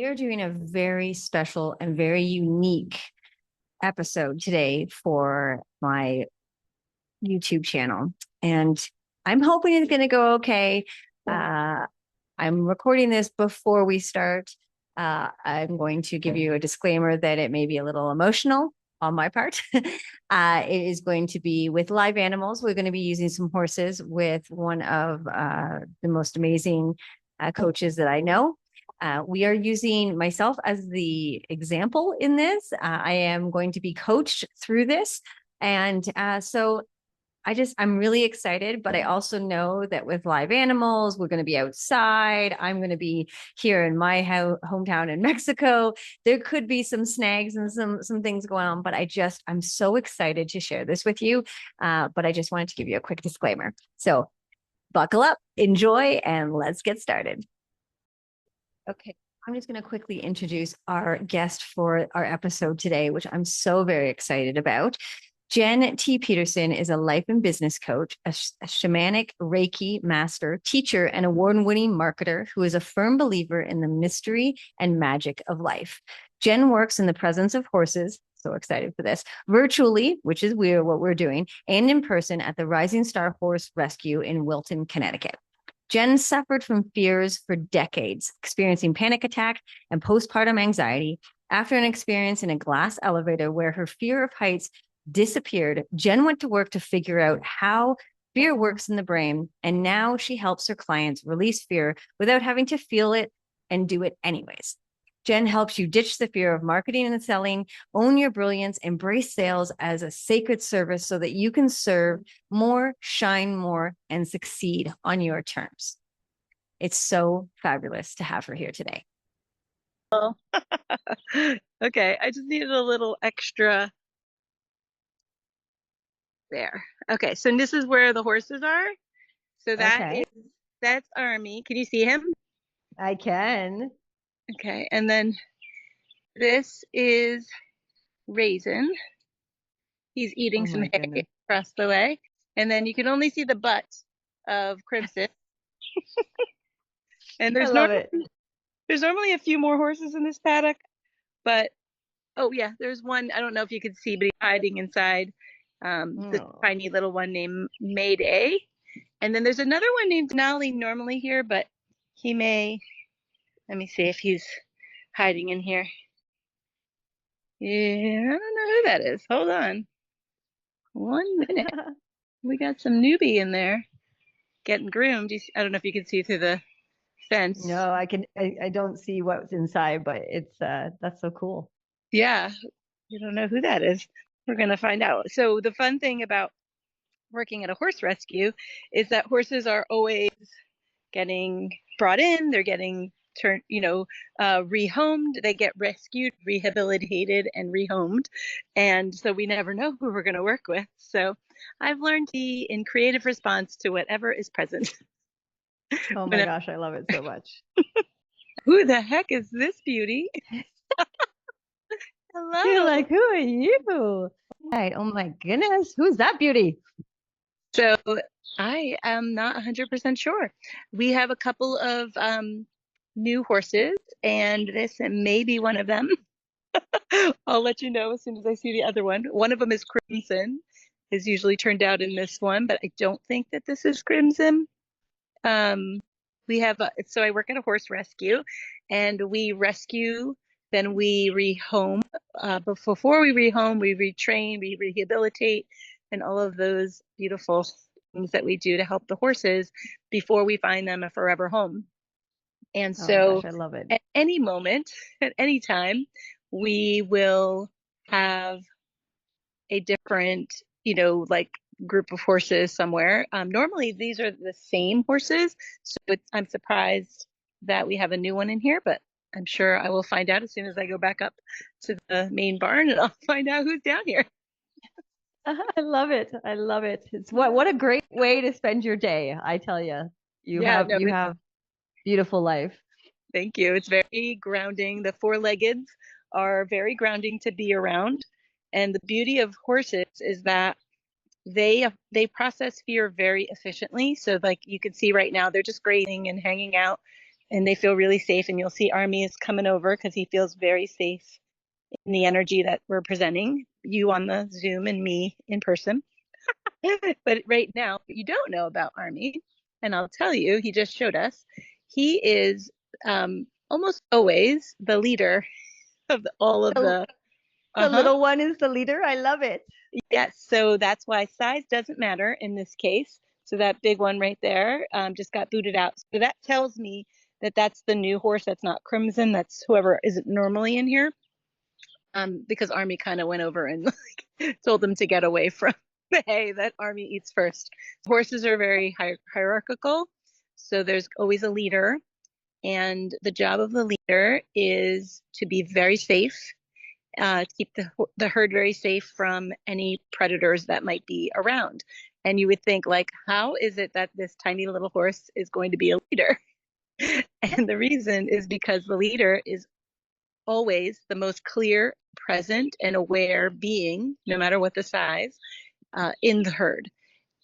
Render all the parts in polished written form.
We are doing a very special and very unique episode today for my YouTube channel. And I'm hoping it's going to go okay. Uh, I'm recording this before we start. I'm going to give you a disclaimer that it may be a little emotional on my part. It is going to be with live animals. We're going to be using some horses with one of the most amazing coaches that I know. We are using myself as the example in this. I am going to be coached through this. And so I'm really excited, but I also know that with live animals, we're going to be outside. I'm going to be here in my hometown in Mexico. There could be some snags and some things going on, but I'm so excited to share this with you. But I just wanted to give you a quick disclaimer. So buckle up, enjoy, and let's get started. Okay. I'm just going to quickly introduce our guest for our episode today, which I'm so very excited about. Jenn T. Peterson is a life and business coach, a shamanic Reiki master, teacher, and award-winning marketer who is a firm believer in the mystery and magic of life. Jenn works in the presence of horses, so excited for this, virtually, which is what we're doing, and in person at the Rising Star Horse Rescue in Wilton, Connecticut. Jenn suffered from fears for decades, experiencing panic attack and postpartum anxiety. After an experience in a glass elevator where her fear of heights disappeared, Jenn went to work to figure out how fear works in the brain, and now she helps her clients release fear without having to feel it and do it anyways. Jenn helps you ditch the fear of marketing and selling, own your brilliance, embrace sales as a sacred service so that you can serve more, shine more, and succeed on your terms. It's so fabulous to have her here today. Okay, I just needed a little extra there. Okay, so this is where the horses are. So that's Army. Can you see him? I can. Okay, and then this is Raisin. He's eating some hay across the way. And then you can only see the butt of Crimson. And I love it. There's normally a few more horses in this paddock, but oh yeah, there's one. I don't know if you can see, but he's hiding inside this tiny little one named Mayday. And then there's another one named Denali normally here, but he may, let me see if he's hiding in here. Yeah, I don't know who that is. Hold on. 1 minute. We got some newbie in there getting groomed. I don't know if you can see through the fence. No, I don't see what's inside, but it's that's so cool. Yeah, you don't know who that is. We're gonna find out. So the fun thing about working at a horse rescue is that horses are always getting brought in. They're getting rehomed. They get rescued, rehabilitated, and rehomed. And so we never know who we're going to work with. So I've learned to be in creative response to whatever is present. Oh my gosh, I love it so much. Who the heck is this beauty? Hello. You're like, who are you? Right. Oh my goodness. Who's that beauty? So I am not 100% sure. We have a couple of new horses, and this may be one of them. I'll let you know as soon as I see the other one. One of them is Crimson, is usually turned out in this one, but I don't think that this is Crimson. So I work at a horse rescue, and we rescue, then we rehome. Before we rehome, we retrain, we rehabilitate, and all of those beautiful things that we do to help the horses before we find them a forever home. And so I love it. At any moment, at any time, we will have a different, group of horses somewhere. Normally these are the same horses. So I'm surprised that we have a new one in here, but I'm sure I will find out as soon as I go back up to the main barn, and I'll find out who's down here. I love it. I love it. It's what a great way to spend your day. I tell you, you have beautiful life. Thank you. It's very grounding. The four-leggeds are very grounding to be around. And the beauty of horses is that they process fear very efficiently. So like you can see right now, they're just grazing and hanging out. and they feel really safe. And you'll see Army is coming over because he feels very safe in the energy that we're presenting, you on the Zoom and me in person. But right now, what you don't know about Army, and I'll tell you, he just showed us, he is almost always the leader of all of The, the, the uh-huh. little one is the leader. I love it. Yes, so that's why size doesn't matter in this case. So that big one right there just got booted out. So that tells me that that's the new horse. That's not Crimson. That's whoever isn't normally in here. Because Army kind of went over and like, told them to get away from the hay that Army eats first. Horses are very hierarchical, so there's always a leader, and the job of the leader is to be very safe, keep the herd very safe from any predators that might be around. And you would think, like, how is it that this tiny little horse is going to be a leader? And the reason is because the leader is always the most clear, present, and aware being, no matter what the size, in the herd.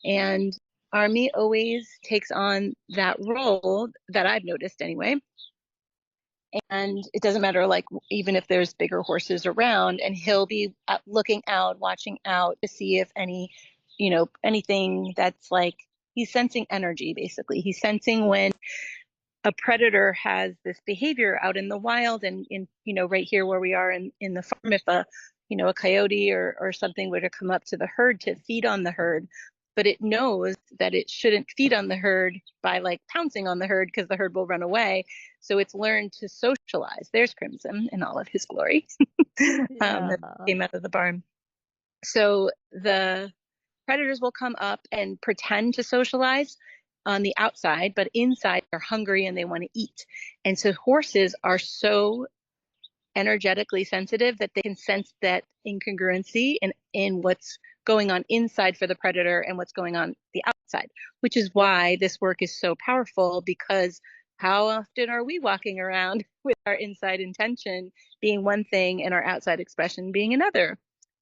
And Army always takes on that role that I've noticed anyway. And it doesn't matter, like, even if there's bigger horses around, and he'll be looking out, watching out to see if any, anything that's like, he's sensing energy basically. He's sensing when a predator has this behavior out in the wild, and in right here where we are in the farm, if a coyote or something were to come up to the herd to feed on the herd, but it knows that it shouldn't feed on the herd by like pouncing on the herd because the herd will run away. So it's learned to socialize. There's Crimson in all of his glory. Yeah. That came out of the barn. So the predators will come up and pretend to socialize on the outside, but inside they're hungry and they want to eat. And so horses are so energetically sensitive that they can sense that incongruency in what's going on inside for the predator and what's going on the outside, which is why this work is so powerful, because how often are we walking around with our inside intention being one thing and our outside expression being another?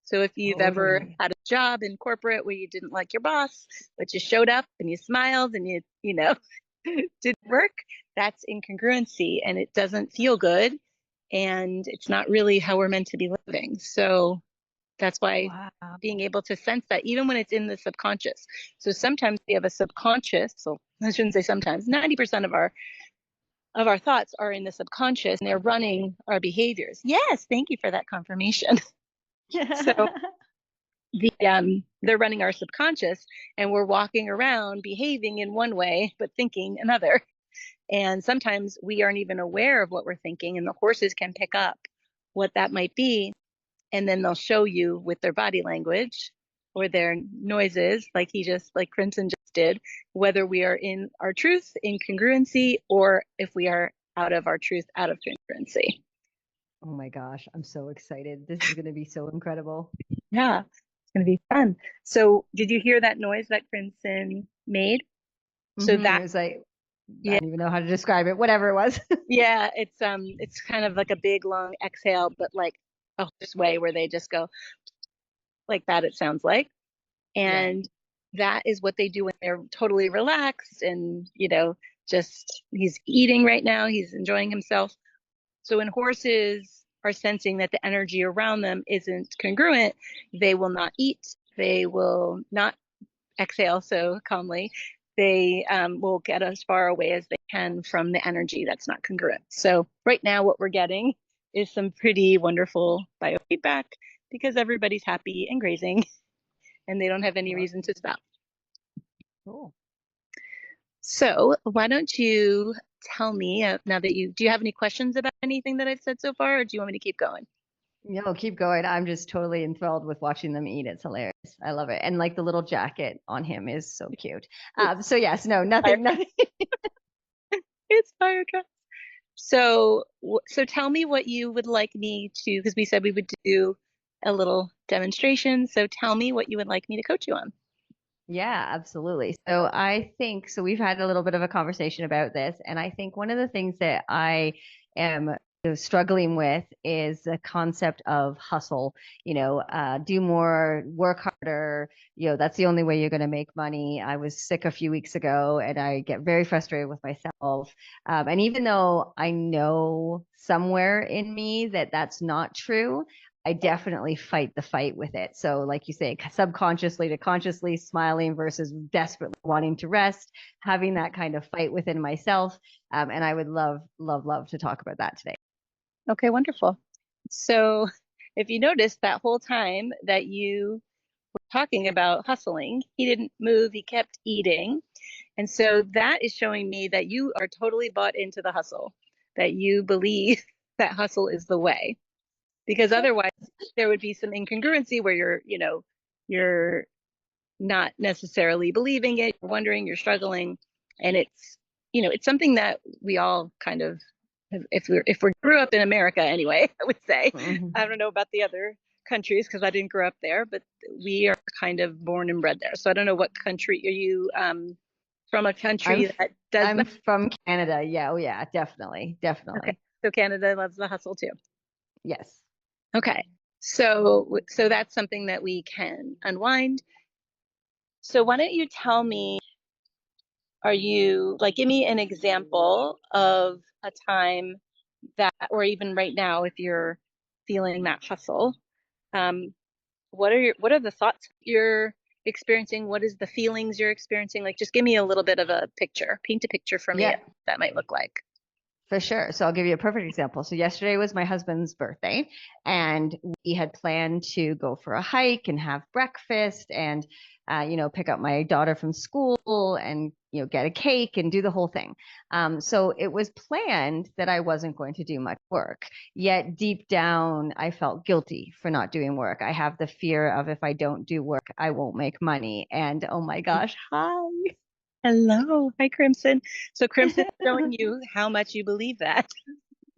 So if you've ever Totally. had a job in corporate where you didn't like your boss, but you showed up and you smiled and you did work, that's incongruency, and it doesn't feel good, and it's not really how we're meant to be living. So that's why Wow. being able to sense that, even when it's in the subconscious. So sometimes we have a subconscious, so I shouldn't say sometimes, 90% of our thoughts are in the subconscious, and they're running our behaviors. Yes, thank you for that confirmation. So they're running our subconscious, and we're walking around behaving in one way but thinking another. And sometimes we aren't even aware of what we're thinking, and the horses can pick up what that might be. And then they'll show you with their body language or their noises, like Crimson just did, whether we are in our truth, in congruency, or if we are out of our truth, out of congruency. Oh my gosh, I'm so excited. This is going to be so incredible. Yeah, it's going to be fun. So, did you hear that noise that Crimson made? So It that, was like, I yeah, don't even know how to describe it, whatever it was. yeah, it's kind of like a big long exhale, but like a horse way where they just go like that. It sounds like. Yeah. And that is what they do when they're totally relaxed and, just he's eating right now, he's enjoying himself. So when horses are sensing that the energy around them isn't congruent, they will not eat, they will not exhale so calmly. They will get as far away as they can from the energy that's not congruent. So right now, what we're getting is some pretty wonderful biofeedback because everybody's happy and grazing and they don't have any Well, reason to stop. cool. So why don't you tell me now that do you have any questions about anything that I've said so far, or do you want me to keep going? No, keep going. I'm just totally enthralled with watching them eat. It's hilarious. I love it. And like the little jacket on him is so cute. It's So yes, no, fire. nothing. It's fire truck. So tell me what you would like me to, because we said we would do a little demonstration. So tell me what you would like me to coach you on. Yeah, absolutely. So I think so we've had a little bit of a conversation about this, and I think one of the things that I am struggling with is the concept of hustle. Do more, work harder. That's the only way you're going to make money. I was sick a few weeks ago, and I get very frustrated with myself. And even though I know somewhere in me that that's not true, I definitely fight the fight with it. So, like you say, subconsciously to consciously smiling versus desperately wanting to rest, having that kind of fight within myself. And I would love, love, love to talk about that today. Okay, wonderful. So if you notice that whole time that you were talking about hustling, he didn't move, he kept eating. And so that is showing me that you are totally bought into the hustle, that you believe that hustle is the way. Because otherwise there would be some incongruency where you're not necessarily believing it, you're wondering, you're struggling. And it's something that we all kind of, if we grew up in America anyway, I would say. Mhm. I don't know about the other countries because I didn't grow up there, but we are kind of born and bred there. So I don't know what country are you from, a I'm country that does I'm that? from Canada. Yeah, oh yeah, definitely, Okay. definitely. So Canada loves the hustle too. Yes. Okay. So that's something that we can unwind. So why don't you tell me, are you like, give me an example of a time that, or even right now, if you're feeling that hustle, um, what are the thoughts you're experiencing? What is the feelings you're experiencing? Like, just give me a little bit of a picture, paint a picture for me of Yeah, what that might look like. for sure. So I'll give you a perfect example. So yesterday was my husband's birthday, and we had planned to go for a hike and have breakfast and, pick up my daughter from school and, get a cake and do the whole thing. So it was planned that I wasn't going to do much work. Yet deep down, I felt guilty for not doing work. I have the fear of if I don't do work, I won't make money. And oh my gosh, hi. Hello. Hi, Crimson. So Crimson showing you how much you believe that.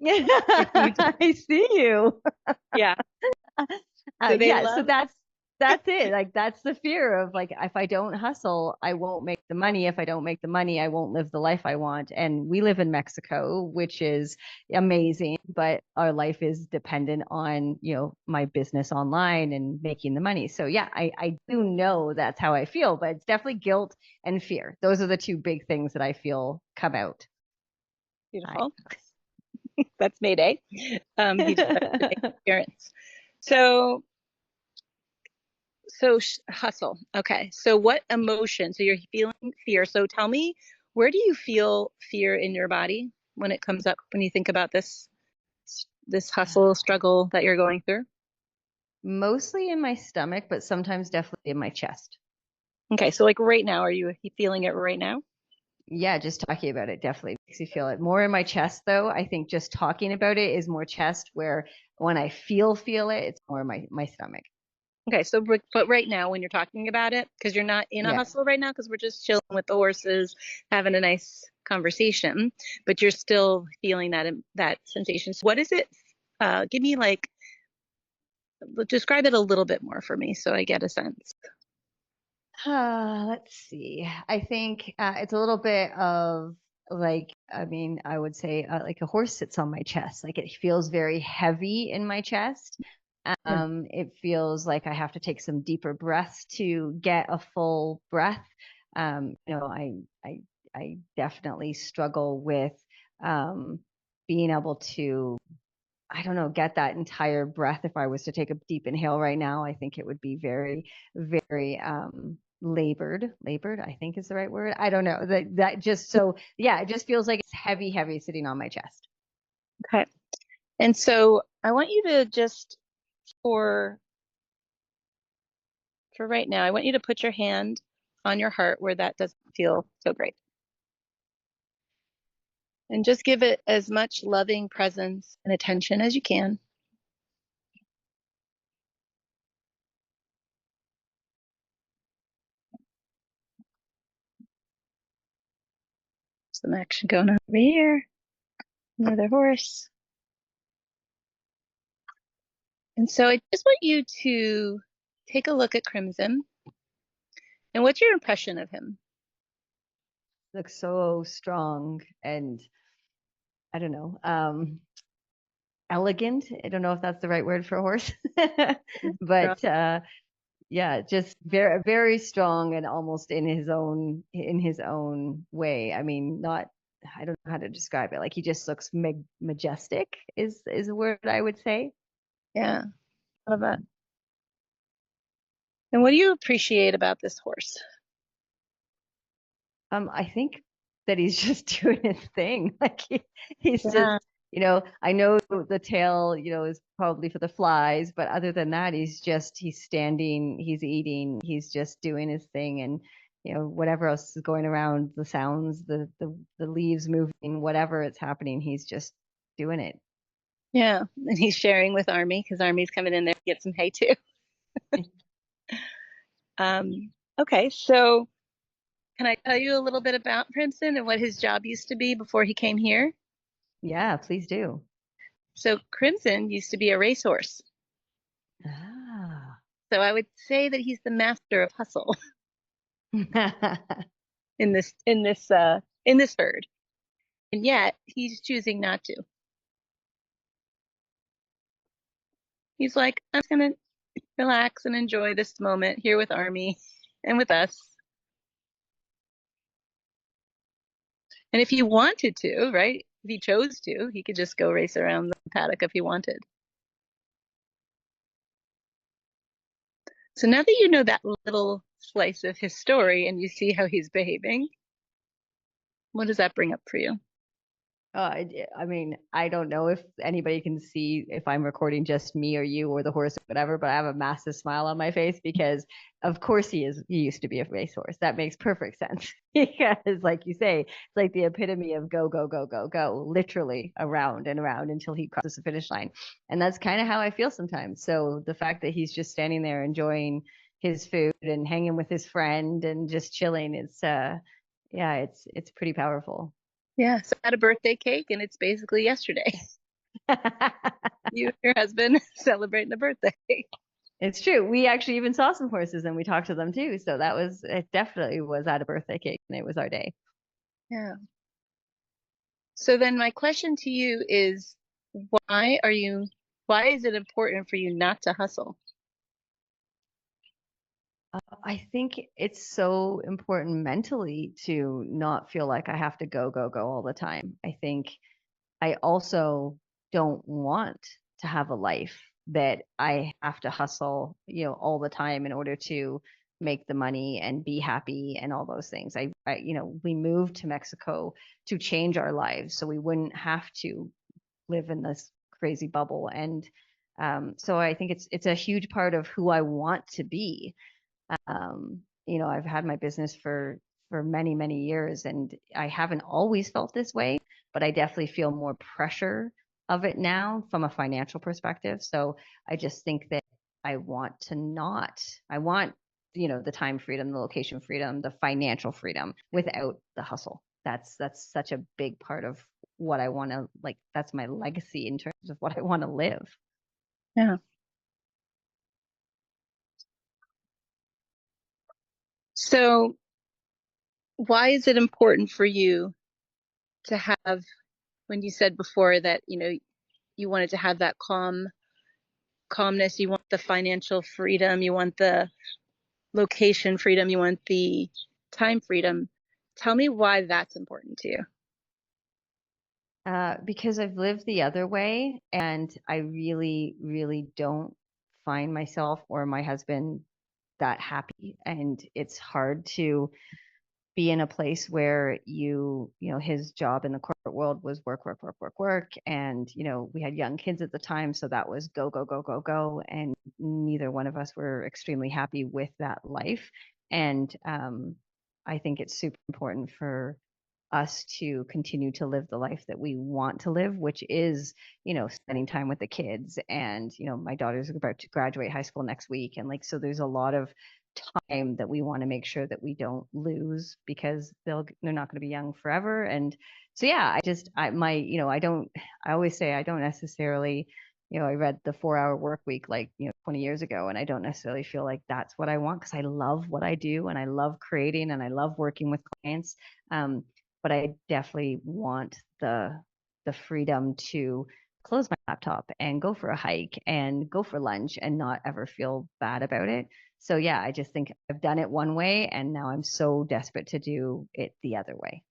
If you, I see you. yeah. So they Yeah, so love, that's it. Like that's the fear of like if I don't hustle, I won't make the money. If I don't make the money, I won't live the life I want. And we live in Mexico, which is amazing, but our life is dependent on, my business online and making the money. So yeah, I do know that's how I feel, but it's definitely guilt and fear. Those are the two big things that I feel come out. beautiful. That's Mayday. He just had to make Hi. an appearance. So, so hustle. Okay. So what emotion? So you're feeling fear. So tell me, where do you feel fear in your body when it comes up, when you think about this hustle struggle that you're going through? Mostly in my stomach, but sometimes definitely in my chest. Okay. So like right now, are you feeling it right now? Yeah, just talking about it definitely makes you feel it. More in my chest, though. I think just talking about it is more chest, where when I feel it, it's more my stomach. Okay, so but right now when you're talking about it, because you're not in a Yeah. hustle right now, because we're just chilling with the horses, having a nice conversation, but you're still feeling that sensation. So what is it? Give me like, describe it a little bit more for me so I get a sense. Let's see. I think it's a little bit of like, I mean, I would say like a horse sits on my chest. Like it feels very heavy in my chest. Yeah. It feels like I have to take some deeper breaths to get a full breath. I definitely struggle with being able to, I don't know, get that entire breath. If I was to take a deep inhale right now, I think it would be very, very labored, I think is the right word. I don't know. That just so yeah, it just feels like it's heavy, heavy sitting on my chest. Okay. And so I want you to just for for right now, I want you to put your hand on your heart where that doesn't feel so great. And just give it as much loving presence and attention as you can. Some action going on over here. Another horse. And so I just want you to take a look at Crimson. And what's your impression of him? Looks so strong and I don't know. elegant. I don't know if that's the right word for a horse, but yeah, just very very strong and almost in his own way. I mean, not I don't know how to describe it. Like he just looks majestic is a word I would say. Yeah, I love that. And what do you appreciate about this horse? I think that he's just doing his thing. Like he's Yeah. just, I know the tail, is probably for the flies, but other than that, he's standing, he's eating, he's just doing his thing. And, whatever else is going around, the sounds, the leaves moving, whatever it's happening, he's just doing it. Yeah. And he's sharing with Army because Army's coming in there to get some hay too. Okay, so can I tell you a little bit about Crimson and what his job used to be before he came here? Yeah, please do. So Crimson used to be a racehorse. Ah. So I would say that he's the master of hustle in this herd. And yet he's choosing not to. He's like, I'm just gonna relax and enjoy this moment here with Army and with us. And if he wanted to, right? If he chose to, he could just go race around the paddock if he wanted. So now that you know that little slice of his story and you see how he's behaving, what does that bring up for you? I mean, I don't know if anybody can see if I'm recording just me or you or the horse or whatever, but I have a massive smile on my face because, of course, he used to be a racehorse. That makes perfect sense because, like you say, it's like the epitome of go, go, go, go, go, literally around and around until he crosses the finish line. And that's kind of how I feel sometimes. So the fact that he's just standing there enjoying his food and hanging with his friend and just chilling, yeah, it's pretty powerful. Yeah, so I had a birthday cake and it's basically yesterday. You and your husband celebrating a birthday. It's true. We actually even saw some horses and we talked to them too. So it definitely was at a birthday cake and it was our day. Yeah. So then my question to you is why are you why is it important for you not to hustle? I think it's so important mentally to not feel like I have to go, go, go all the time. I think I also don't want to have a life that I have to hustle, all the time in order to make the money and be happy and all those things. We moved to Mexico to change our lives so we wouldn't have to live in this crazy bubble. And so I think it's a huge part of who I want to be. I've had my business for many, many years, and I haven't always felt this way, but I definitely feel more pressure of it now from a financial perspective. So I just think that I want, the time freedom, the location freedom, the financial freedom without the hustle. That's such a big part of what I want to like. That's my legacy in terms of what I want to live. Yeah. So why is it important for you to have when you said before that, you wanted to have that calmness, you want the financial freedom, you want the location freedom, you want the time freedom. Tell me why that's important to you. Because I've lived the other way and I really, really don't find myself or my husband that happy. And it's hard to be in a place where his job in the corporate world was work, work, work, work, work. And, we had young kids at the time. So that was go, go, go, go, go. And neither one of us were extremely happy with that life. And I think it's super important for us to continue to live the life that we want to live, which is, spending time with the kids. And, my daughter's about to graduate high school next week. And like, so there's a lot of time that we want to make sure that we don't lose because they're not going to be young forever. And so, yeah, I always say I don't necessarily, I read the 4 hour work week like, 20 years ago, and I don't necessarily feel like that's what I want because I love what I do and I love creating and I love working with clients. But I definitely want the freedom to close my laptop and go for a hike and go for lunch and not ever feel bad about it. So yeah, I just think I've done it one way and now I'm so desperate to do it the other way.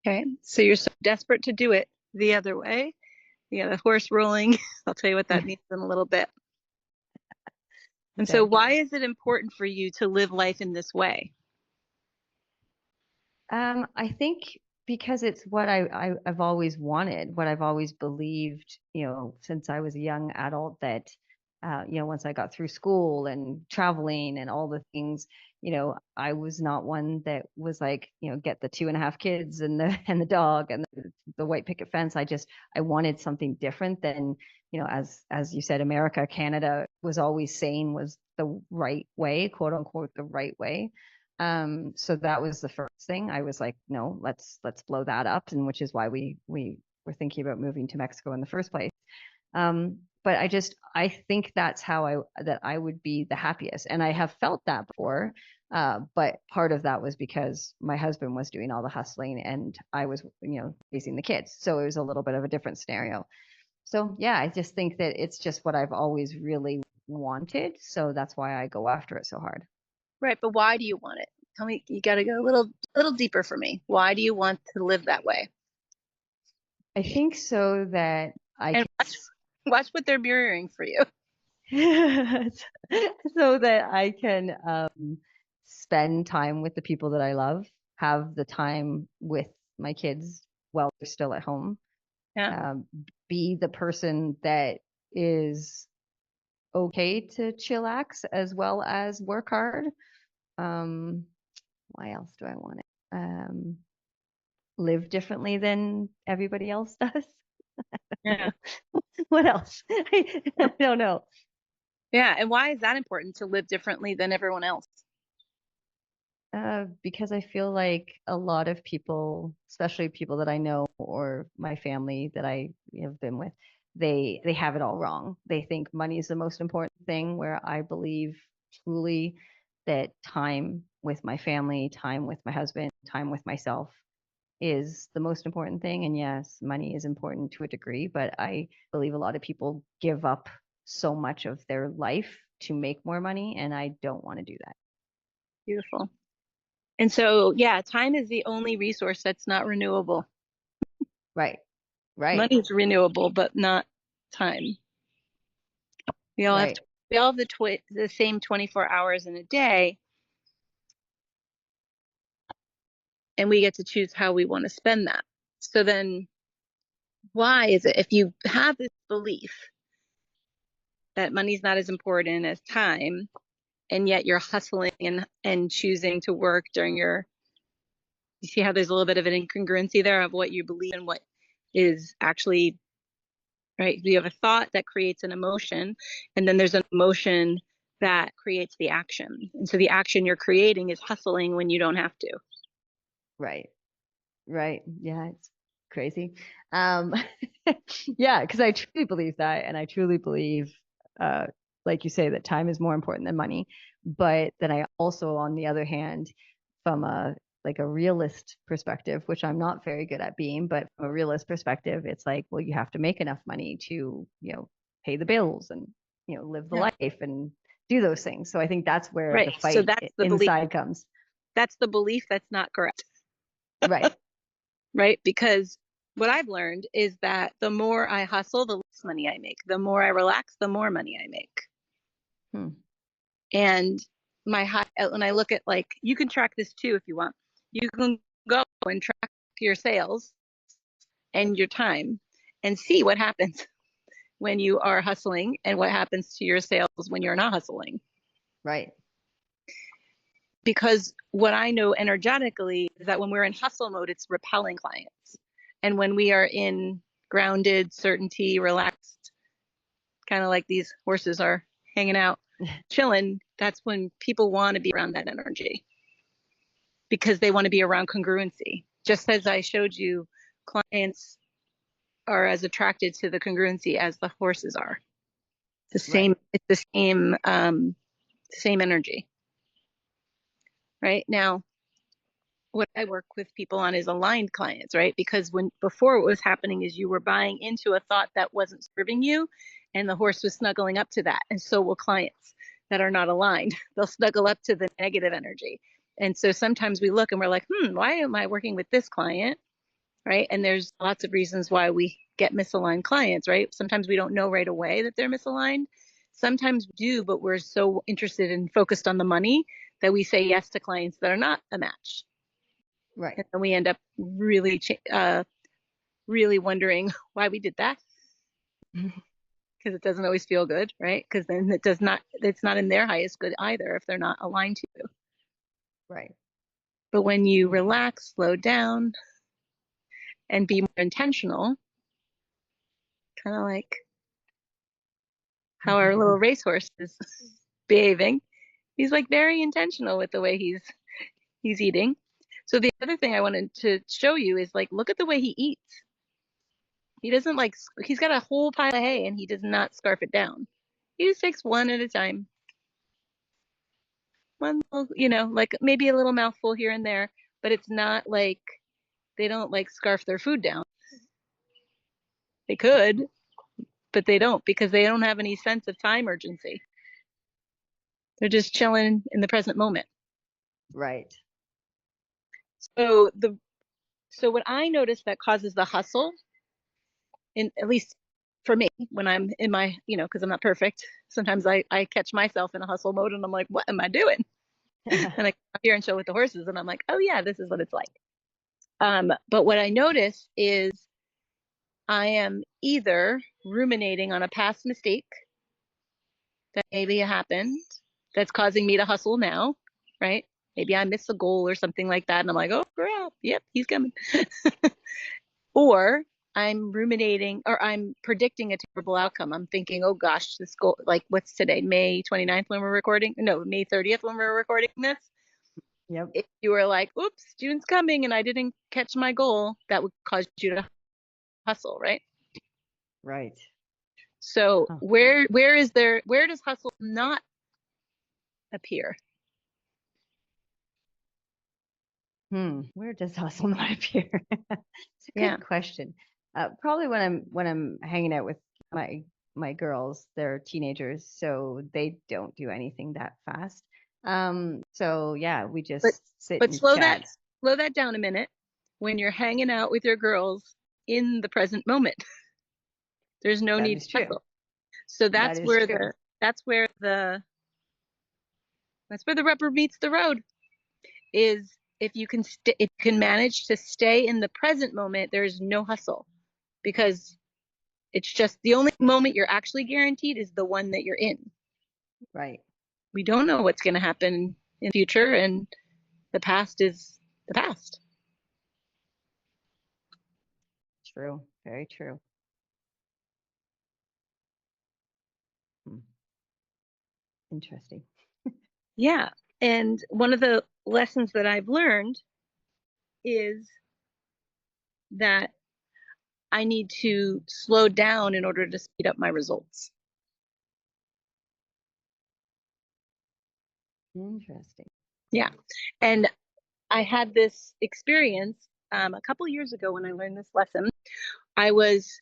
Okay. So you're so desperate to do it the other way. You got a horse rolling. I'll tell you what that means in a little bit. And so Okay. why is it important for you to live life in this way? I think because it's what I've always wanted, what I've always believed, since I was a young adult that, once I got through school and traveling and all the things, I was not one that was like, get the 2.5 kids and the and the dog and the white picket fence. I wanted something different than, as you said, America, Canada was always saying was the right way, quote unquote, the right way. So that was the first thing. I was like, no, let's blow that up, and which is why we were thinking about moving to Mexico in the first place. But I think that's how I would be the happiest, and I have felt that before. But part of that was because my husband was doing all the hustling, and I was, raising the kids, so it was a little bit of a different scenario. So yeah, I just think that it's just what I've always really wanted, so that's why I go after it so hard. Right, but why do you want it? Tell me, you got to go a little deeper for me. Why do you want to live that way? I think so that I And can watch what they're mirroring for you. so that I can spend time with the people that I love, have the time with my kids while they're still at home, Yeah. um, be the person that is okay to chillax as well as work hard. Um, why else do I want it? Live differently than everybody else does. Yeah. What else? I don't know. Yeah. And why is that important to live differently than everyone else? Because I feel like a lot of people, especially people that I know or my family that I have been with, they have it all wrong. They think money is the most important thing, where I believe truly that time with my family, time with my husband, time with myself is the most important thing. And yes, money is important to a degree, but I believe a lot of people give up so much of their life to make more money, and I don't want to do that. Beautiful. And so, yeah, time is the only resource that's not renewable. Right, right, Money is renewable, but not time. We all have right. we all have the same 24 hours in a day, and we get to choose how we want to spend that. So then, why is it if you have this belief that money's not as important as time, and yet you're hustling and choosing to work during your, you see how there's a little bit of an incongruency there of what you believe and what is actually right. You have a thought that creates an emotion, and then there's an emotion that creates the action. And so the action you're creating is hustling when you don't have to. Right. Right. Yeah, it's crazy. Um, yeah, because I truly believe that, and I truly believe, uh, like you say, that time is more important than money. But then I also, on the other hand, from a realist perspective, which I'm not very good at being, but from a realist perspective, it's like, well, you have to make enough money to, pay the bills and, live the Yeah. life and do those things. So I think that's where Right. the So fight that's the belief. inside comes. That's the belief that's not correct. Right. Right. Because what I've learned is that the more I hustle, the less money I make. The more I relax, the more money I make. Hmm. And when I look at, like, you can track this too if you want. You can go and track your sales and your time and see what happens when you are hustling and what happens to your sales when you're not hustling. Right. Because what I know energetically is that when we're in hustle mode, it's repelling clients. And when we are in grounded, certainty, relaxed, kind of like these horses are hanging out, chilling, that's when people want to be around that energy because they want to be around congruency. Just as I showed you, clients are as attracted to the congruency as the horses are. The Right. same, it's the same energy. Right now, what I work with people on is aligned clients, right? Because before what was happening is you were buying into a thought that wasn't serving you, and the horse was snuggling up to that. And so will clients that are not aligned. They'll snuggle up to the negative energy. And so sometimes we look and we're like, why am I working with this client? Right. And there's lots of reasons why we get misaligned clients, right? Sometimes we don't know right away that they're misaligned. Sometimes we do, but we're so interested and focused on the money that we say yes to clients that are not a match. Right. And then we end up really, really wondering why we did that. Because it doesn't always feel good, right? Because then it's not in their highest good either if they're not aligned to you. Right. But when you relax, slow down, and be more intentional, kind of like how our little racehorse is behaving, he's like very intentional with the way he's eating. So the other thing I wanted to show you is like, look at the way he eats. He doesn't like, he's got a whole pile of hay and he does not scarf it down. He just takes one at a time. One, like maybe a little mouthful here and there, but it's not like they don't like scarf their food down. They could, but they don't because they don't have any sense of time urgency. They're just chilling in the present moment. Right. So what I notice that causes the hustle, at least for me, when I'm in my, because I'm not perfect, sometimes I catch myself in a hustle mode and I'm like, what am I doing? And I come here and show with the horses and I'm like, oh yeah, this is what it's like. But what I notice is I am either ruminating on a past mistake that maybe happened that's causing me to hustle now, right? Maybe I missed a goal or something like that. And I'm like, oh crap, yep, he's coming. Or I'm ruminating or I'm predicting a terrible outcome. I'm thinking, oh gosh, this goal, like what's today, May 29th when we're recording? No, May 30th when we're recording this. Yep. If you were like, oops, June's coming and I didn't catch my goal, that would cause you to hustle, right? Right. So Oh. where does hustle not appear? Where does hustle not appear? It's a Yeah. good question. Probably when I'm hanging out with my girls, they're teenagers, so they don't do anything that fast. So yeah, we But just sit but and slow chat. that down a minute. When you're hanging out with your girls in the present moment, there's no That need is to true. hustle. So That is true. that's where the rubber meets the road. Is if you can if you can manage to stay in the present moment, there's no hustle because it's just the only moment you're actually guaranteed is the one that you're in. Right. We don't know what's going to happen in the future, and the past is the past. True. Very true. Interesting. Yeah. And one of the lessons that I've learned is that I need to slow down in order to speed up my results. Interesting. Yeah. And I had this experience a couple years ago when I learned this lesson. I was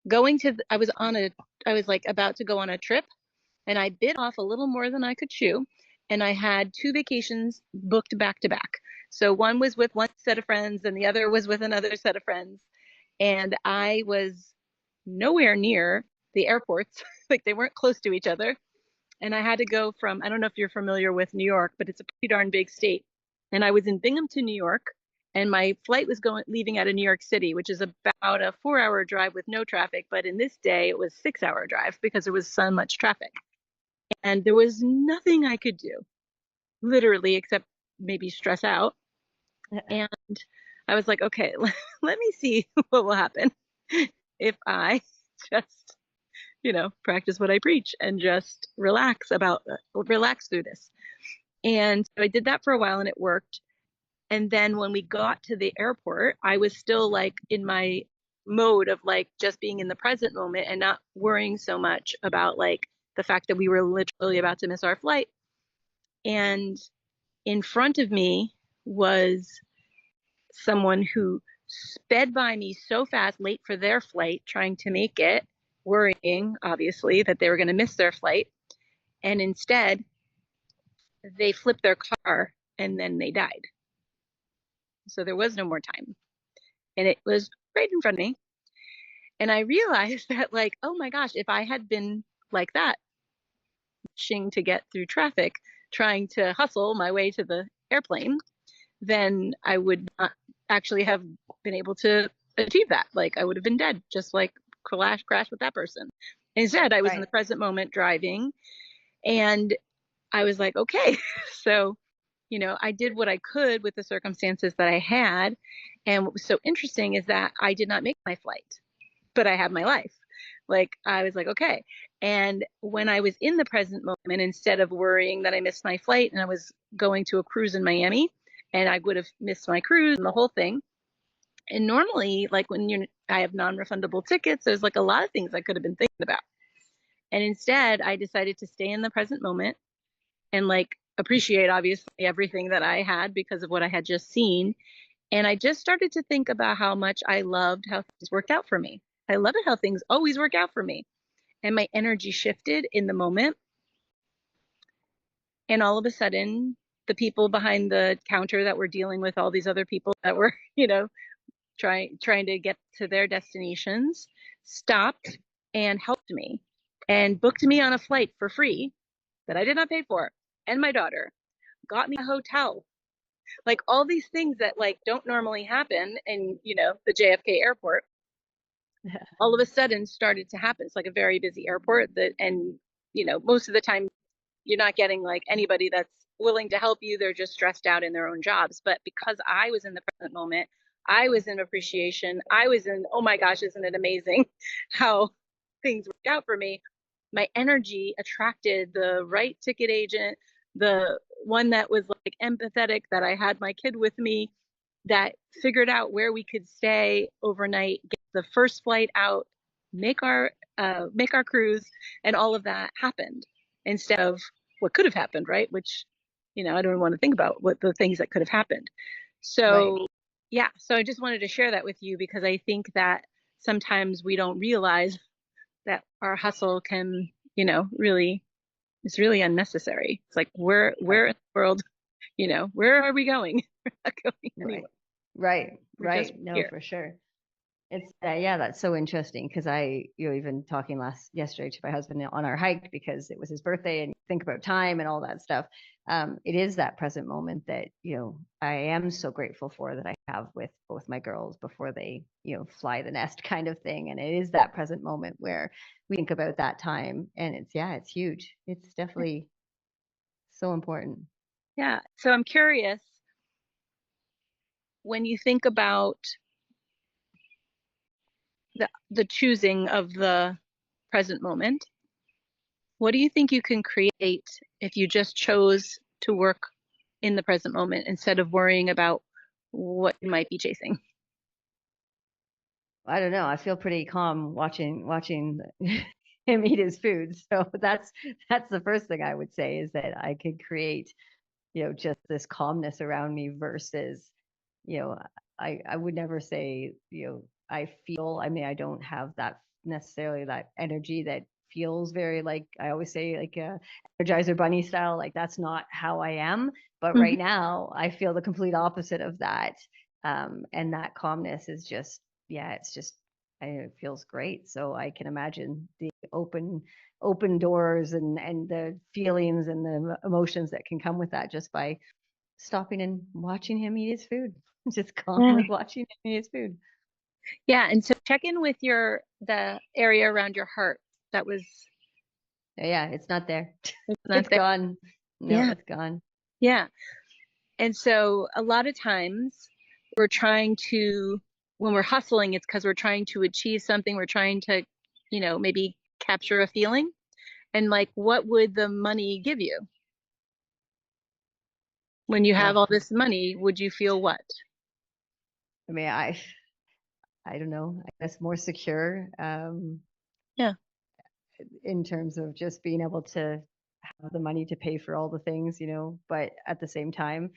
I was like about to go on a trip and I bit off a little more than I could chew. And I had two vacations booked back to back. So one was with one set of friends and the other was with another set of friends. And I was nowhere near the airports, like they weren't close to each other. And I had to go from, I don't know if you're familiar with New York, but it's a pretty darn big state. And I was in Binghamton, New York, and my flight was leaving out of New York City, which is about a 4-hour drive with no traffic. But in this day, it was 6-hour drive because there was so much traffic. And there was nothing I could do, literally, except maybe stress out. And I was like, okay, let me see what will happen if I just, practice what I preach and just relax through this. And so I did that for a while and it worked. And then when we got to the airport, I was still like in my mode of like just being in the present moment and not worrying so much about like the fact that we were literally about to miss our flight. And in front of me was someone who sped by me so fast, late for their flight, trying to make it, worrying, obviously, that they were going to miss their flight. And instead, they flipped their car and then they died. So there was no more time. And it was right in front of me. And I realized that, like, oh my gosh, if I had been like that, rushing to get through traffic, trying to hustle my way to the airplane, then I would not actually have been able to achieve that. Like, I would have been dead, just like crash with that person. Instead, I was in the present moment driving, and I was like, okay. So, I did what I could with the circumstances that I had. And what was so interesting is that I did not make my flight, but I had my life. Like, I was like, okay. And when I was in the present moment, instead of worrying that I missed my flight and I was going to a cruise in Miami and I would have missed my cruise and the whole thing. And normally, like, I have non-refundable tickets, there's like a lot of things I could have been thinking about. And instead, I decided to stay in the present moment and, like, appreciate, obviously, everything that I had because of what I had just seen. And I just started to think about how much I loved how things worked out for me. I love it how things always work out for me. And my energy shifted in the moment. And all of a sudden, the people behind the counter that were dealing with all these other people that were, trying to get to their destinations stopped and helped me and booked me on a flight for free that I did not pay for. And my daughter got me a hotel. Like, all these things that, like, don't normally happen in, the JFK airport, all of a sudden started to happen. It's like a very busy airport and most of the time you're not getting, like, anybody that's willing to help you. They're just stressed out in their own jobs. But because I was in the present moment, I was in appreciation. I was in, oh my gosh, isn't it amazing how things worked out for me? My energy attracted the right ticket agent, the one that was, like, empathetic, that I had my kid with me, that figured out where we could stay overnight, get the first flight out, make our cruise, and all of that happened instead of what could have happened, right? Which, I don't want to think about what the things that could have happened. So, yeah, so I just wanted to share that with you because I think that sometimes we don't realize that our hustle can, really, it's really unnecessary. It's like, we're in the world, where are we going? We're not going anywhere. Right. No, here. for sure. It's yeah, that's so interesting because even talking yesterday to my husband on our hike because it was his birthday and think about time and all that stuff. It is that present moment that I am so grateful for that I have with both my girls before they fly the nest kind of thing, and it is that present moment where we think about that time, and it's huge. It's definitely so important. Yeah. So I'm curious, when you think about the choosing of the present moment, what do you think you can create if you just chose to work in the present moment instead of worrying about what you might be chasing? I don't know. I feel pretty calm watching him eat his food. So that's the first thing I would say is that I could create, just this calmness around me versus, you know, I would never say, I feel, I mean, I don't have that necessarily that energy that feels very, like I always say, like Energizer Bunny style, like that's not how I am. But Mhm. right now I feel the complete opposite of that. And that calmness is just, yeah, it's just, it feels great. So I can imagine the open doors and the feelings and the emotions that can come with that just by stopping and watching him eat his food, just calmly Yeah. watching him eat his food. Yeah. And so check in with the area around your heart that was Yeah, it's not there. not It's there. gone. No, Yeah. it's gone. Yeah. And so a lot of times we're trying to, when we're hustling, it's because we're trying to achieve something. We're trying to, maybe capture a feeling. And, like, what would the money give you? When you have Ugh. all this money, would you feel what? I mean, I don't know. I guess more secure, Yeah. in terms of just being able to have the money to pay for all the things, but at the same time,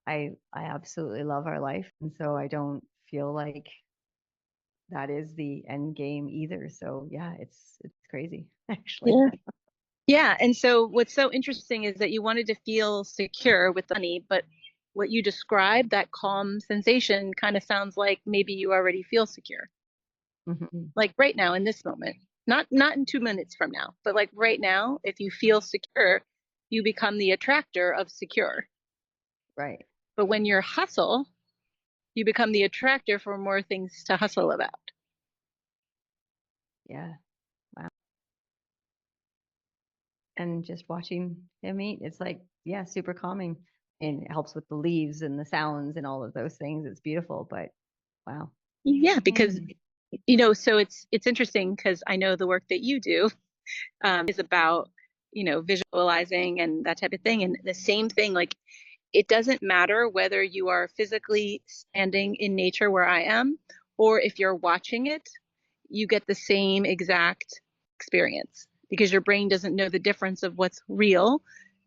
I absolutely love our life, and so I don't feel like that is the end game either. So yeah, it's crazy actually. Yeah. Yeah. And so what's so interesting is that you wanted to feel secure with the money, but what you described, that calm sensation, kind of sounds like maybe you already feel secure. Hmm. Like right now in this moment. Not in 2 minutes from now, but like right now, if you feel secure, you become the attractor of secure. Right. But when you're hustle, you become the attractor for more things to hustle about. Yeah. Wow. And just watching him eat, it's like, yeah, super calming. And it helps with the leaves and the sounds and all of those things. It's beautiful, but wow. Yeah, because Mm. so it's interesting because I know the work that you do is about visualizing and that type of thing, and the same thing. Like it doesn't matter whether you are physically standing in nature where I am, or if you're watching it, you get the same exact experience because your brain doesn't know the difference of what's real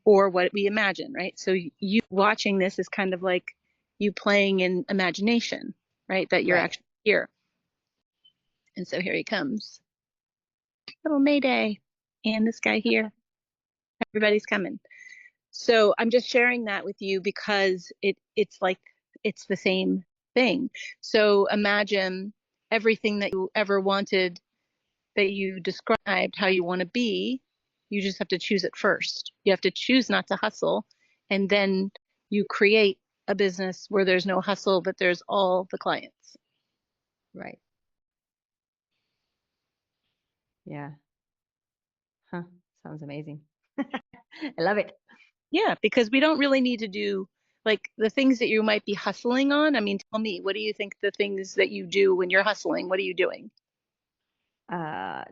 or what we imagine, right? So you watching this is kind of like you playing in imagination, right? That you're Right. actually here. And so here he comes. Little Mayday. And this guy here. Everybody's coming. So I'm just sharing that with you because it's like it's the same thing. So imagine everything that you ever wanted, that you described how you want to be. You just have to choose it first. You have to choose not to hustle, and then you create a business where there's no hustle, but there's all the clients. Right. Yeah. Huh. Sounds amazing. I love it. Yeah, because we don't really need to do like the things that you might be hustling on. I mean, tell me, what do you think the things that you do when you're hustling? What are you doing? Uh,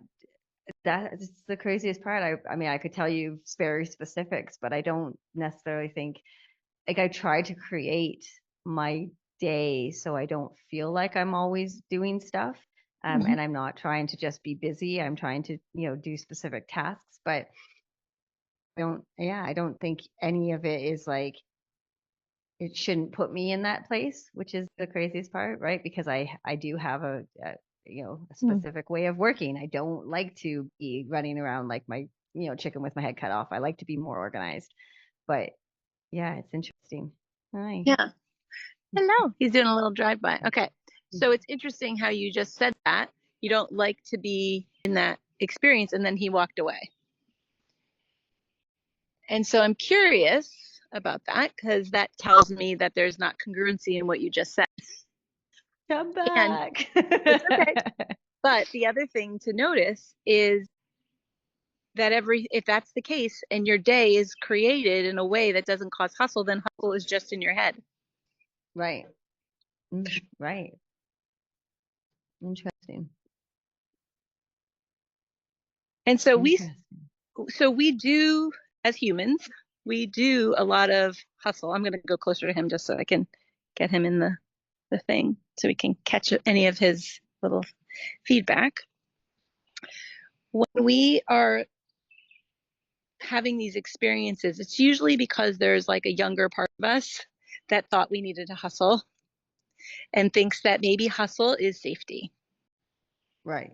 that's the craziest part. I mean, I could tell you very specifics, but I don't necessarily think like I try to create my day so I don't feel like I'm always doing stuff. Mhm. And I'm not trying to just be busy. I'm trying to, do specific tasks, but I don't think any of it is like it shouldn't put me in that place, which is the craziest part, right? Because I do have a Mm. specific way of working. I don't like to be running around like my, chicken with my head cut off. I like to be more organized. But yeah, it's interesting. Hi. Yeah. Hello. He's doing a little drive-by. Okay. So it's interesting how you just said that. You don't like to be in that experience, and then he walked away. And so I'm curious about that because that tells me that there's not congruency in what you just said. Come And back. it's okay. But the other thing to notice is that if that's the case and your day is created in a way that doesn't cause hustle, then hustle is just in your head. Right. Right. Interesting. And so Interesting. we do, as humans, we do a lot of hustle. I'm going to go closer to him just so I can get him in the thing so we can catch any of his little feedback. When we are having these experiences, it's usually because there's like a younger part of us that thought we needed to hustle and thinks that maybe hustle is safety, Right.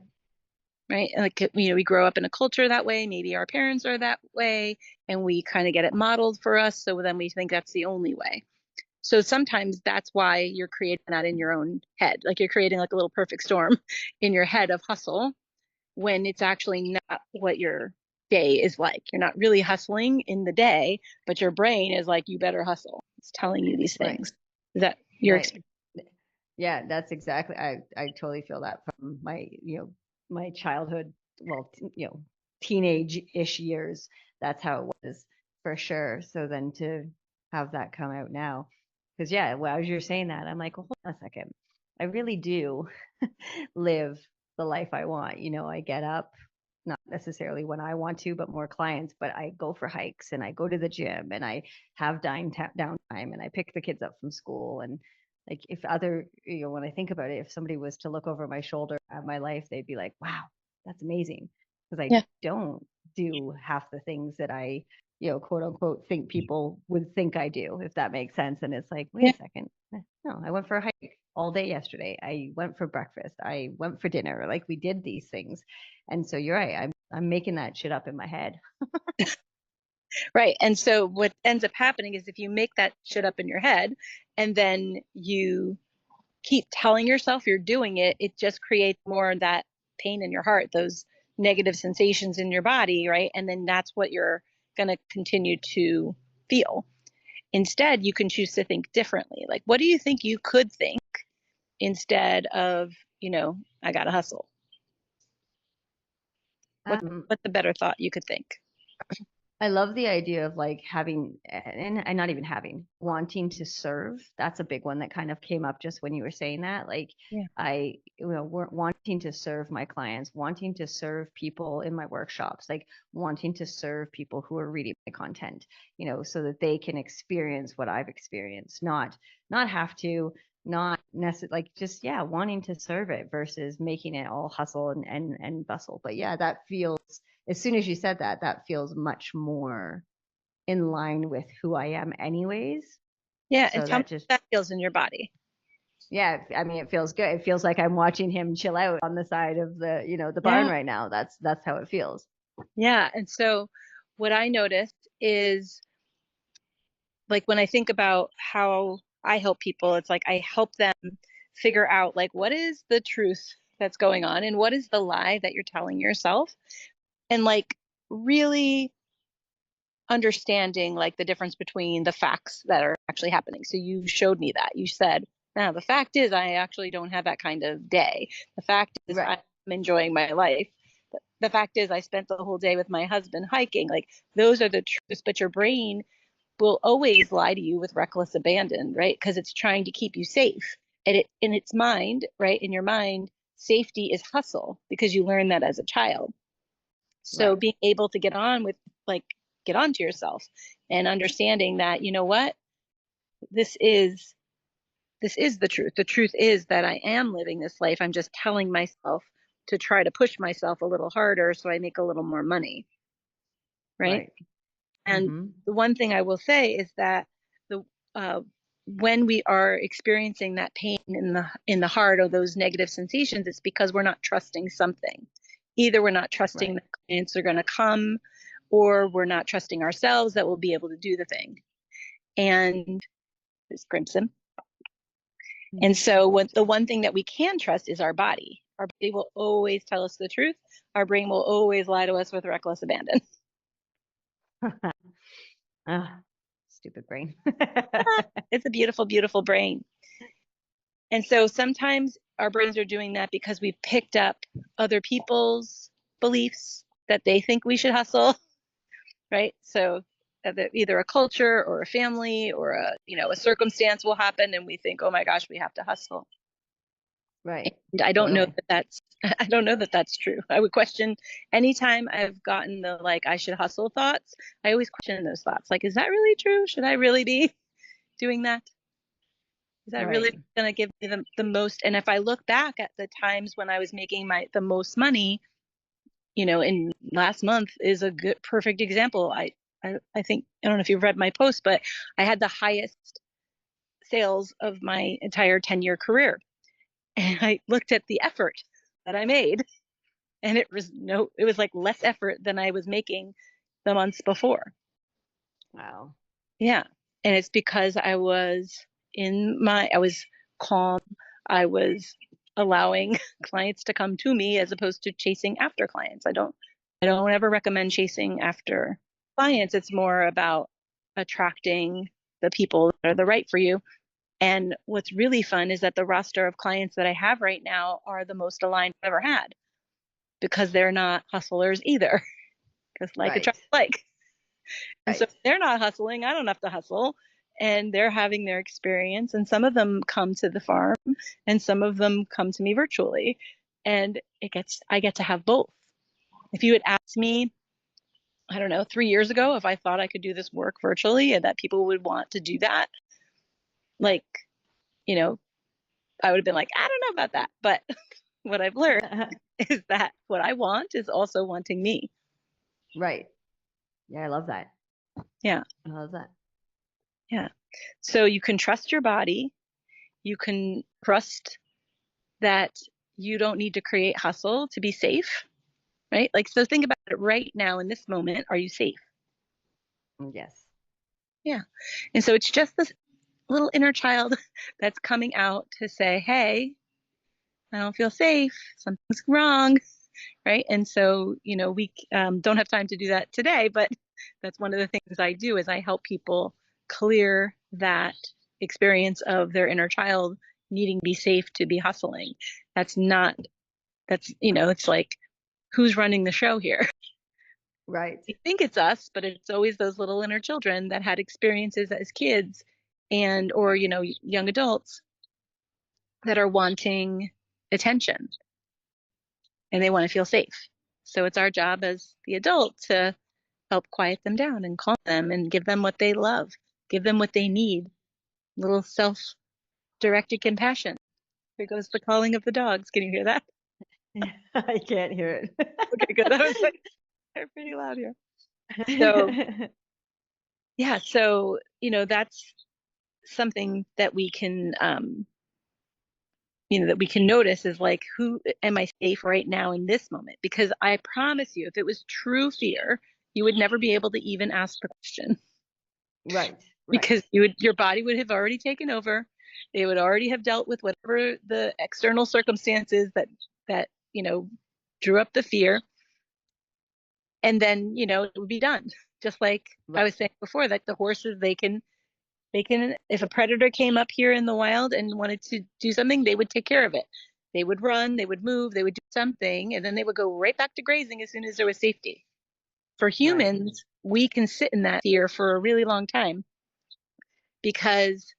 right? Like, we grow up in a culture that way. Maybe our parents are that way, and we kind of get it modeled for us. So then we think that's the only way. So sometimes that's why you're creating that in your own head. Like you're creating like a little perfect storm in your head of hustle when it's actually not what your day is like. You're not really hustling in the day, but your brain is like, you better hustle. It's telling you these Right. things. Is that your Right. experience? Yeah, that's exactly. I totally feel that from my, my childhood, well, teenage-ish years. That's how it was for sure. So then to have that come out now, because yeah, well, as you're saying that, I'm like, well, hold on a second. I really do live the life I want. I get up, not necessarily when I want to, but more clients, but I go for hikes and I go to the gym and I have downtime and I pick the kids up from school. And like if other, when I think about it, if somebody was to look over my shoulder at my life, they'd be like, wow, that's amazing. Because I Yeah. don't do half the things that I quote unquote, think people would think I do, if that makes sense. And it's like, wait Yeah. a second. No, I went for a hike all day yesterday. I went for breakfast. I went for dinner. Like we did these things. And so you're right. I'm making that shit up in my head. Right. And so what ends up happening is if you make that shit up in your head and then you keep telling yourself you're doing it, it just creates more of that pain in your heart, those negative sensations in your body, right? And then that's what you're going to continue to feel. Instead, you can choose to think differently. Like, what do you think you could think instead of, I got to hustle? What, Um, what's the better thought you could think? I love the idea of like having and not even having, wanting to serve. That's a big one that kind of came up just when you were saying that. Like Yeah. wanting to serve my clients, wanting to serve people in my workshops, like wanting to serve people who are reading my content, so that they can experience what I've experienced, not have to, not necessarily, like just, yeah, wanting to serve it versus making it all hustle and bustle. But yeah, that feels, as soon as you said that, that feels much more in line with who I am anyways. Yeah. And So tell me that just, how that feels in your body. yeah, I mean, it feels good. It feels like I'm watching him chill out on the side of the barn Yeah. right now. That's how it feels. Yeah. And so what I noticed is like when I think about how I help people, it's like I help them figure out like what is the truth that's going on and what is the lie that you're telling yourself, and like really understanding like the difference between the facts that are actually happening. So you showed me that. You said, now the fact is I actually don't have that kind of day. The fact is Right. I'm enjoying my life. The fact is I spent the whole day with my husband hiking. Like those are the truths, but your brain will always lie to you with reckless abandon, right? Because it's trying to keep you safe. And it in its mind, right? In your mind, safety is hustle because you learn that as a child. So Right. being able to like get onto yourself and understanding that, you know what, this is this is the truth. The truth is that I am living this life. I'm just telling myself to try to push myself a little harder so I make a little more money, right? Right. And Mm-hmm. the one thing I will say is that the uh, when we are experiencing that pain in the heart or those negative sensations, it's because we're not trusting something. Either we're not trusting Right. that clients are going to come, or we're not trusting ourselves that we'll be able to do the thing. And it's crimson. And so, what the one thing that we can trust is our body. Our body will always tell us the truth. Our brain will always lie to us with reckless abandon. Ah, stupid brain. It's a beautiful, beautiful brain. And so sometimes our brains are doing that because we've picked up other people's beliefs that they think we should hustle, right? So either a culture or a family or a circumstance will happen and we think, oh my gosh, we have to hustle. Right. And I don't know Totally. that that's I don't know that that's true. I would question anytime I've gotten the like I should hustle thoughts. I always question those thoughts. Like, is that really true? Should I really be doing that? Is that really Right. going to give me the most? And if I look back at the times when I was making the most money, in last month is a good perfect example. I think I don't know if you've read my post, but I had the highest sales of my entire 10-year career. And I looked at the effort that I made, and it was like less effort than I was making the months before. Wow. Yeah. And it's because I was calm. I was allowing clients to come to me as opposed to chasing after clients. I don't ever recommend chasing after clients. It's more about attracting the people that are the right for you. And what's really fun is that the roster of clients that I have right now are the most aligned I've ever had because they're not hustlers either. Because like Right. attracts like. And so Right. they're not hustling. I don't have to hustle. And they're having their experience. And some of them come to the farm and some of them come to me virtually. And I get to have both. If you had asked me, I don't know, 3 years ago, if I thought I could do this work virtually and that people would want to do that, like, you know, I would have been like, I don't know about that. But what I've learned is that what I want is also wanting me. Right. Yeah, I love that. Yeah. I love that. Yeah. So you can trust your body. You can trust that you don't need to create hustle to be safe, right? Like, so think about it right now in this moment. Are you safe? Yes. Yeah. And so it's just this little inner child that's coming out to say, hey, I don't feel safe. Something's wrong. Right. And so, we don't have time to do that today, but that's one of the things I do is I help people clear that experience of their inner child needing to be safe to be hustling. That's not, it's like, who's running the show here? Right. We think it's us, but it's always those little inner children that had experiences as kids and, or, young adults that are wanting attention and they want to feel safe. So it's our job as the adult to help quiet them down and calm them and give them what they love, give them what they need. Little self-directed compassion. Here goes the calling of the dogs. Can you hear that? I can't hear it. Okay, good. I was like, they're pretty loud here. So yeah, so that's something that we can that we can notice is like, who am I safe right now in this moment? Because I promise you, if it was true fear, you would never be able to even ask the question. Right. Because Right. your body would have already taken over. It would already have dealt with whatever the external circumstances that drew up the fear, and then it would be done. Just like I Right. was saying before, that the horses, they can, if a predator came up here in the wild and wanted to do something, they would take care of it. They would run, they would move, they would do something, and then they would go right back to grazing as soon as there was safety. For Right. humans, we can sit in that fear for a really long time because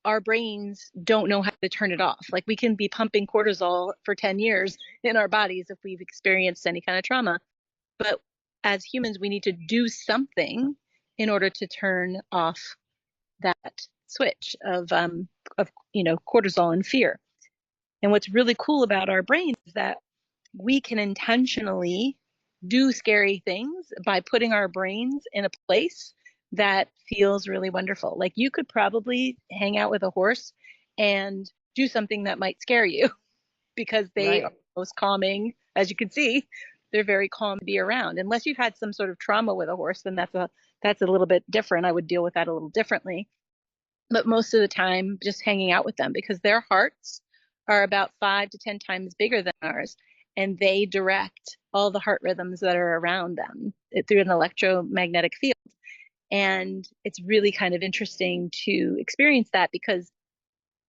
our brains don't know how to turn it off. Like, we can be pumping cortisol for 10 years in our bodies if we've experienced any kind of trauma. But as humans, we need to do something in order to turn off that switch of cortisol and fear. And what's really cool about our brains is that we can intentionally do scary things by putting our brains in a place that feels really wonderful. Like, you could probably hang out with a horse and do something that might scare you because they are Right. most calming. As you can see, they're very calm to be around. Unless you've had some sort of trauma with a horse, then that's a little bit different. I would deal with that a little differently. But most of the time, just hanging out with them, because their hearts are about 5 to 10 times bigger than ours, and they direct all the heart rhythms that are around them through an electromagnetic field. And it's really kind of interesting to experience that because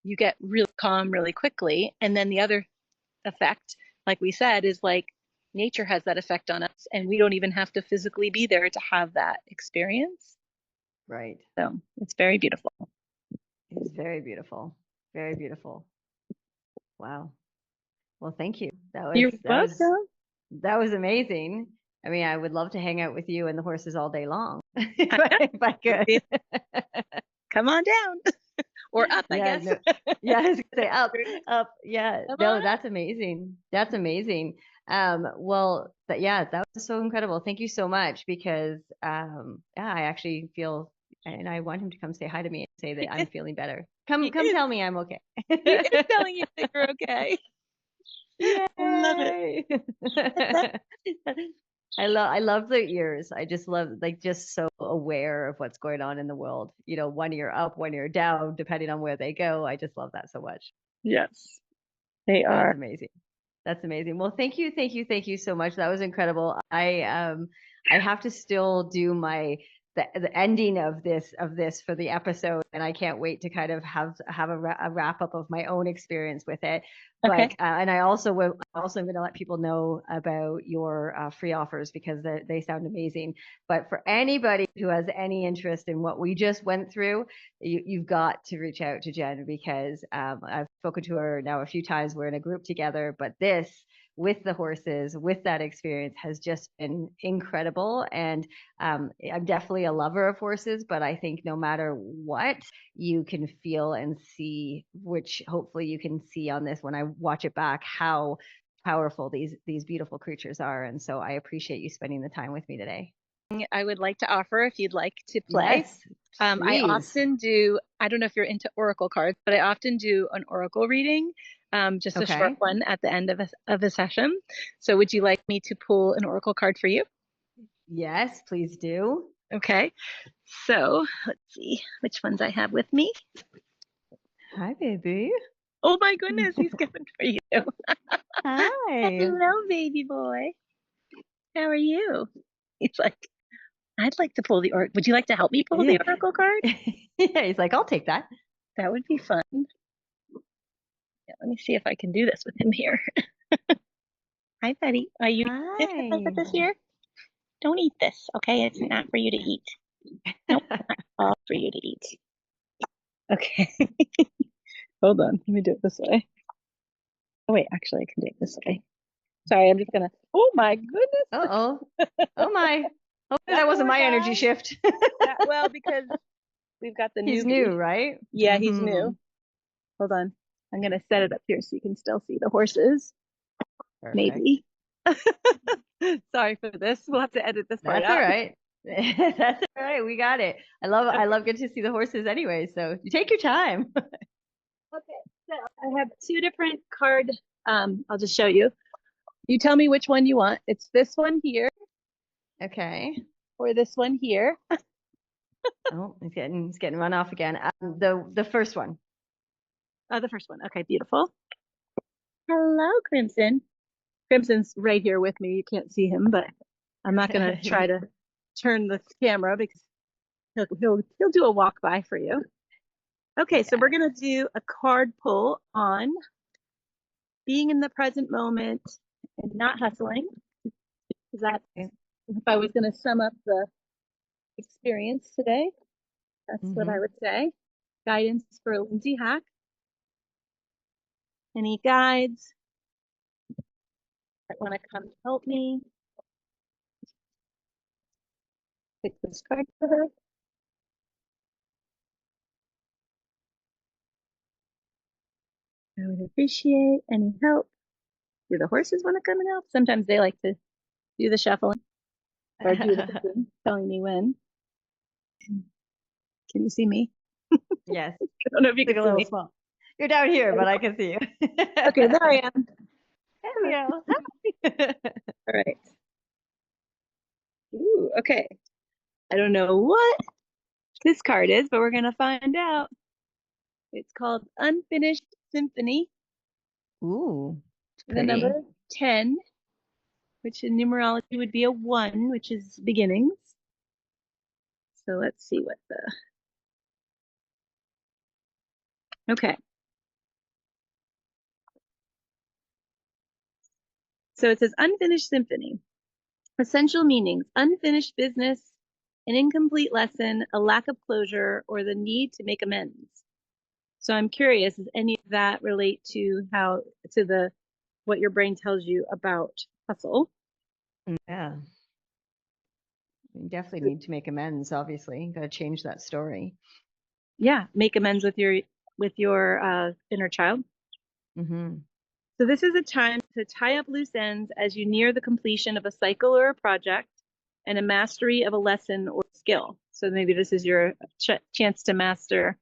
you get really calm really quickly. And then the other effect, like we said, is like, nature has that effect on us, and we don't even have to physically be there to have that experience. Right. So it's very beautiful. It is very beautiful. Very beautiful. Wow. Well, thank you. You're welcome. That was amazing. I mean, I would love to hang out with you and the horses all day long I know. if I could. Come on down or up, I Yeah, guess. no, yeah, I was gonna say up, up. Yeah, Come no, on up. that's amazing. That's amazing. Well, that was so incredible. Thank you so much because, yeah, I actually feel, and I want him to come say hi to me and say that I'm feeling better. He Come is. tell me I'm okay. He is telling you that you're okay. I love it. Yay! I love their ears. I just love, like, just so aware of what's going on in the world. You know, one ear up, one ear down, depending on where they go. I just love that so much. Yes, they That's are. amazing. That's amazing. Well, thank you so much. That was incredible. I have to still do the ending of this for the episode, and I can't wait to kind of have a wrap up of my own experience with it. Okay. But and I also am going to let people know about your free offers because they sound amazing. But for anybody who has any interest in what we just went through, you've got to reach out to Jenn because I've spoken to her now a few times. We're in a group together, but this with the horses, with that experience, has just been incredible. And I'm definitely a lover of horses, but I think no matter what, you can feel and see, which hopefully you can see on this when I watch it back, how powerful these beautiful creatures are. And so I appreciate you spending the time with me today. I would like to offer if you'd like to play. Yes, I please. often do, I don't know if you're into oracle cards, but I often do an oracle reading, just a short Okay. one at the end of a session. So would you like me to pull an oracle card for you? Yes, please do. Okay. So let's see which ones I have with me. Hi, baby. Oh my goodness, he's coming for you. Hi. Hello, baby boy. How are you? He's like, I'd like to pull the oracle. Would you like to help me pull Yeah. the oracle card? Yeah, he's like, I'll take that. That would be fun. Yeah, let me see if I can do this with him here. Hi, Betty. Are you if I put Hi. this here? Don't eat this, okay? It's not for you to eat. Nope, not all for you to eat. Okay. Hold on. Let me do it this way. Oh, wait, actually, I can do it this way. Sorry, I'm just gonna. Oh my goodness. Uh-oh. Oh my. Hopefully that wasn't Poor my energy guy. shift. Yeah, well, because we've got the He's new, newbie. right? Yeah, he's Mm-hmm. new. Hold on. I'm gonna set it up here so you can still see the horses. Perfect. Maybe. Sorry for this. We'll have to edit this part That's all out. right. That's all right. We got it. I love getting to see the horses anyway. So you take your time. Okay, so I have two different card. I'll just show you. You tell me which one you want. It's this one here Okay. or this one here. Oh, he's getting run off again. The first one. Oh, the first one. Okay, beautiful. Hello, Crimson. Crimson's right here with me. You can't see him, but I'm not gonna try to turn the camera because he'll do a walk by for you. Okay, so we're Yeah. gonna do a card pull on being in the present moment and not hustling. Because that, if I was gonna sum up the experience today, that's what I Mm-hmm. would say. Guidance for Lindsay Hack. Any guides that want to come help me? Pick this card for her. I would appreciate any help. Do the horses want to come and help? Sometimes they like to do the shuffling or do the picking, telling me when. Can you see me? Yes. I don't know if you Like can a see little me. small. You're down here, but I can see you. Okay, there I am. There we go. Hi. All right. Ooh, okay. I don't know what this card is, but we're gonna find out. It's called Unfinished Symphony, Ooh, it's the pretty. number 10, which in numerology would be a 1, which is beginnings. So let's see what the. Okay. So it says Unfinished Symphony. Essential meanings: unfinished business, an incomplete lesson, a lack of closure, or the need to make amends. So I'm curious, does any of that relate to what your brain tells you about hustle? Yeah. You definitely need to make amends, obviously. Got to change that story. Yeah, make amends with your inner child. Mm-hmm. So this is a time to tie up loose ends as you near the completion of a cycle or a project and a mastery of a lesson or skill. So maybe this is your chance to master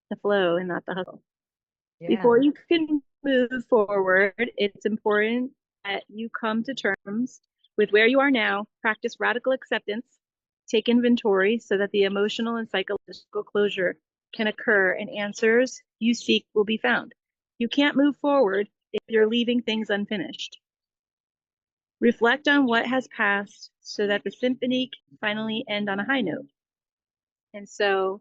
the flow and not the hustle. Before Yeah. you can move forward, it's important that you come to terms with where you are now, practice radical acceptance, take inventory so that the emotional and psychological closure can occur and answers you seek will be found. You can't move forward if you're leaving things unfinished. Reflect on what has passed so that the symphony can finally end on a high note. And so,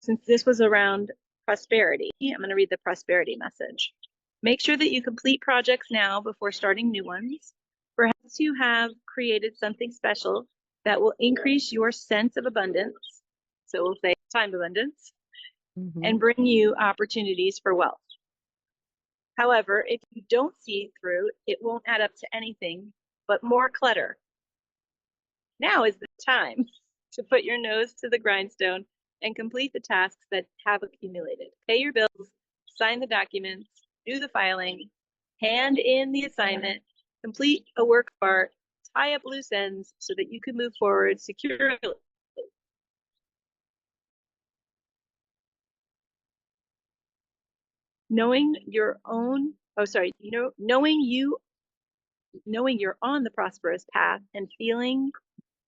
since this was around prosperity, I'm going to read the prosperity message. Make sure that you complete projects now before starting new ones. Perhaps you have created something special that will increase your sense of abundance. So we'll say time abundance Mm-hmm. and bring you opportunities for wealth. However, if you don't see it through, it won't add up to anything but more clutter. Now is the time to put your nose to the grindstone and complete the tasks that have accumulated. Pay your bills, sign the documents, do the filing, hand in the assignment, complete a work of art, tie up loose ends so that you can move forward securely. Knowing your own, oh, sorry, knowing you're on the prosperous path and feeling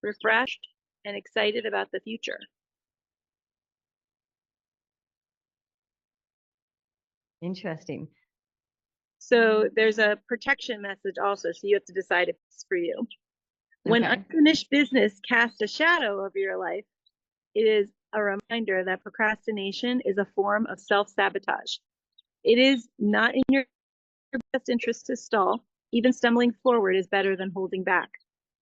refreshed and excited about the future. Interesting. So there's a protection message also, so you have to decide if it's for you. When Okay. unfinished business casts a shadow over your life, it is a reminder that procrastination is a form of self-sabotage. It is not in your best interest to stall. Even stumbling forward is better than holding back.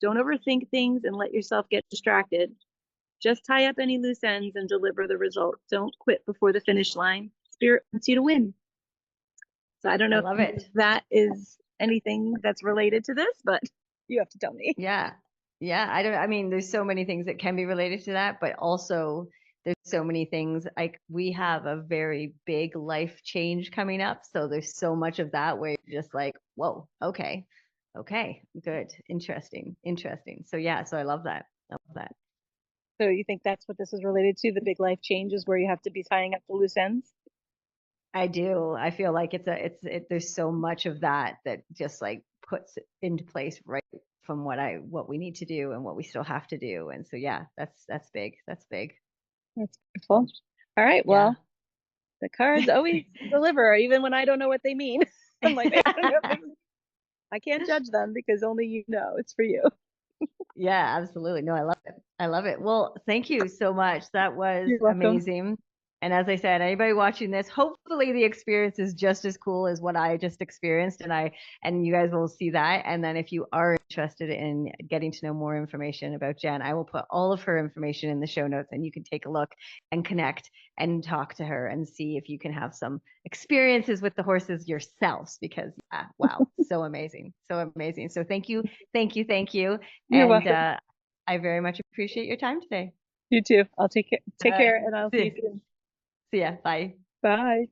Don't overthink things and let yourself get distracted. Just tie up any loose ends and deliver the result. Don't quit before the finish line. Spirit wants you to win. So I don't I know love if it. that is anything that's related to this, but you have to tell me. Yeah. Yeah. I mean, there's so many things that can be related to that, but also there's so many things like we have a very big life change coming up. So there's so much of that where you're just like, whoa, okay. Okay, good. Interesting. Interesting. So yeah, so I love that. I love that. So you think that's what this is related to? The big life changes where you have to be tying up the loose ends? I do. I feel like there's so much of that that just like puts it into place right from what we need to do and what we still have to do. And so yeah, that's big. That's big. That's beautiful. All right. Yeah. Well, the cards always deliver, even when I don't know what they mean. I'm like, I don't know if this is, I can't judge them because only you know it's for you. Yeah, absolutely. No, I love it. I love it. Well, thank you so much. That was You're welcome. amazing. And as I said, anybody watching this, hopefully the experience is just as cool as what I just experienced, and you guys will see that. And then if you are interested in getting to know more information about Jenn, I will put all of her information in the show notes and you can take a look and connect and talk to her and see if you can have some experiences with the horses yourselves because yeah, wow, so amazing. So amazing. So thank you. Thank you. Thank you. You're And welcome. I very much appreciate your time today. You too. I'll take care. All Take right. care, and I'll see you soon. See ya. Bye. Bye.